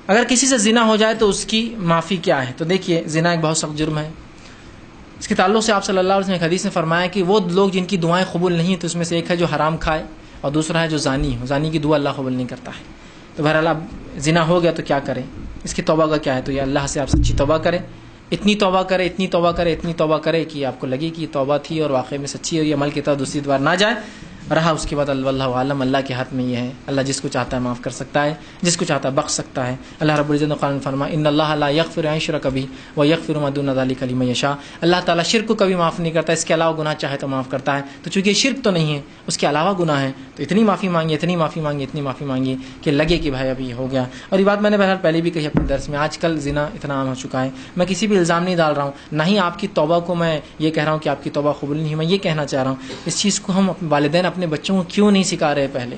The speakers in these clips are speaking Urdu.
اگر کسی سے زنا ہو جائے تو اس کی معافی کیا ہے؟ تو دیکھیے زنا ایک بہت سخت جرم ہے. اس کے تعلق سے آپ صلی اللہ علیہ وسلم نے ایک حدیث میں فرمایا کہ وہ لوگ جن کی دعائیں قبول نہیں تو اس میں سے ایک ہے جو حرام کھائے اور دوسرا ہے جو زانی ہو. زانی کی دعا اللہ قبول نہیں کرتا ہے. تو بہرحال اب زنا ہو گیا تو کیا کریں؟ اس کی توبہ کا کیا ہے؟ تو یہ اللہ سے آپ سچی توبہ کریں. اتنی توبہ کرے اتنی توبہ کرے اتنی توبہ کرے کہ آپ کو لگے کہ یہ توبہ تھی اور واقعی میں سچی ہے، یہ عمل کی طرف دوسری بار نہ جائے. رہا اس کے بعد اللہ عالم، اللہ کے ہاتھ میں یہ ہے. اللہ جس کو چاہتا ہے معاف کر سکتا ہے، جس کو چاہتا ہے بخش سکتا ہے. اللہ رب العزت نے قرآن فرمایا ان اللہ لا یغفر ان یشرک بہ ویغفر ما دون ذلک لمن یشاء. اللہ تعالیٰ شرک کو کبھی معاف نہیں کرتا، اس کے علاوہ گناہ چاہے تو معاف کرتا ہے. تو چونکہ شرک تو نہیں ہے، اس کے علاوہ گناہ ہے، تو اتنی معافی مانگی اتنی معافی مانگی اتنی معافی مانگی کہ لگے کہ بھائی ابھی ہو گیا. اور یہ بات میں نے بہرحال پہلے بھی کہی اپنے درس میں، آج کل زنا اتنا عام ہو چکا ہے. میں کسی بھی الزام نہیں ڈال رہا ہوں، نہ ہی آپ کی توبہ کو میں یہ کہہ رہا ہوں کہ آپ کی توبہ قبول نہیں. میں یہ کہنا چاہ رہا ہوں اس چیز کو ہم والدین اپنے بچوں کو کیوں نہیں سکھا رہے. پہلے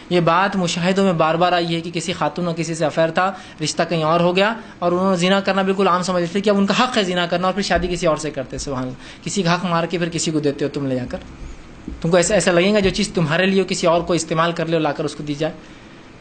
یہ بات مشاہدوں میں بار بار آئی ہے کہ کسی خاتون اور کسی سے افیئر تھا، رشتہ کہیں اور ہو گیا اور انہوں نے زنا کرنا بالکل عام سمجھتے تھے کہ اب ان کا حق ہے زنا کرنا، اور پھر شادی کسی اور سے کرتے. سبحان اللہ، کسی کا حق مار کے پھر کسی کو دیتے ہو تم لے جا کر. تم کو ایسا لگے گا جو چیز تمہارے لیے کسی اور کو استعمال کر لے اور لا کر اس کو دی جائے.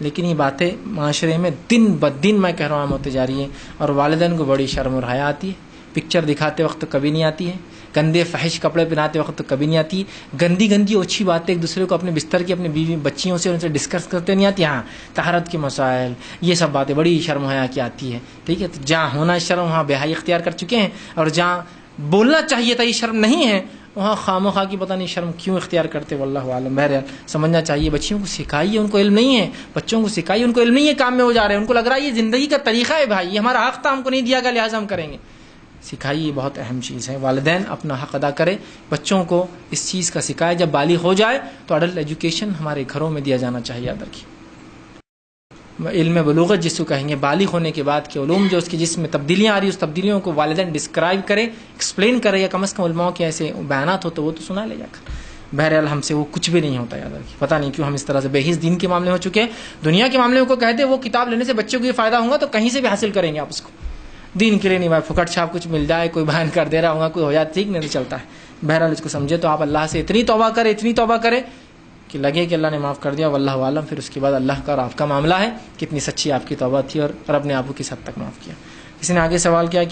لیکن یہ باتیں معاشرے میں دن بدن میں کہہ رہا ہوں ہوتی جا رہی ہیں، اور والدین کو بڑی شرم اور حیا آتی ہے. پکچر دکھاتے وقت تو کبھی نہیں آتی ہے، گندے فحش کپڑے پہناتے وقت تو کبھی نہیں آتی، گندی گندی اچھی باتیں ایک دوسرے کو اپنے بستر کی اپنی بیوی بچیوں سے ان سے ڈسکس کرتے نہیں آتی. ہاں طہارت کے مسائل یہ سب باتیں بڑی شرم حیا کی آتی ہے. ٹھیک ہے، تو جہاں ہونا شرم وہاں بے حیائی اختیار کر چکے ہیں، اور جہاں بولنا چاہیے تھا یہ شرم نہیں ہے وہاں خواہ کی پتہ نہیں شرم کیوں اختیار کرتے. واللہ عالم. بہرحال سمجھنا چاہیے، بچیوں کو سکھائیے، ان کو علم نہیں ہے. بچوں کو سکھائیے، ان کو علم نہیں ہے، کام میں ہو جا رہے ہیں، ان کو لگ رہا ہے یہ زندگی کا طریقہ ہے، بھائی یہ ہمارا حق تھا، ہم کو نہیں دیا گیا لہٰذا ہم کریں گے. سکھائیے، بہت اہم چیز ہے. والدین اپنا حق ادا کرے، بچوں کو اس چیز کا سکھائے. جب بالغ ہو جائے تو اڈلٹ ایجوکیشن ہمارے گھروں میں دیا جانا چاہیے. یاد رکھیے، علم بلوغت جس کو کہیں گے، بالغ ہونے کے بعد کے علوم جو اس کے جسم میں تبدیلیاں آ رہی ہیں اس تبدیلیوں کو والدین ڈسکرائب کرے، ایکسپلین کرے، یا کم از کم علماء کے ایسے بیانات ہو تو وہ تو سنا لے جا کر. بہرحال ہم سے وہ کچھ بھی نہیں ہوتا. یاد رکھیے، پتہ نہیں کیوں ہم اس طرح سے بے حس دین کے معاملے ہو چکے ہیں. دنیا کے معاملے کو کہتے وہ کتاب لینے سے بچوں کو یہ فائدہ ہوگا تو کہیں سے بھی حاصل کریں گے آپ اس کو. دین کے لیے نہیں بھائی، پھکٹ چھاپ کچھ مل جائے، کوئی بیان کر دے رہا ہوگا، کوئی ہو جائے، ٹھیک نہیں چلتا ہے. بہرحال اس کو سمجھے تو آپ اللہ سے اتنی توبہ کرے کہ لگے کہ اللہ نے معاف کر دیا. واللہ عالم. پھر اس کے بعد اللہ کا اور آپ کا معاملہ ہے، کتنی سچی آپ کی توبہ تھی اور رب نے آپ کو کس حد تک معاف کیا. کسی نے آگے سوال کیا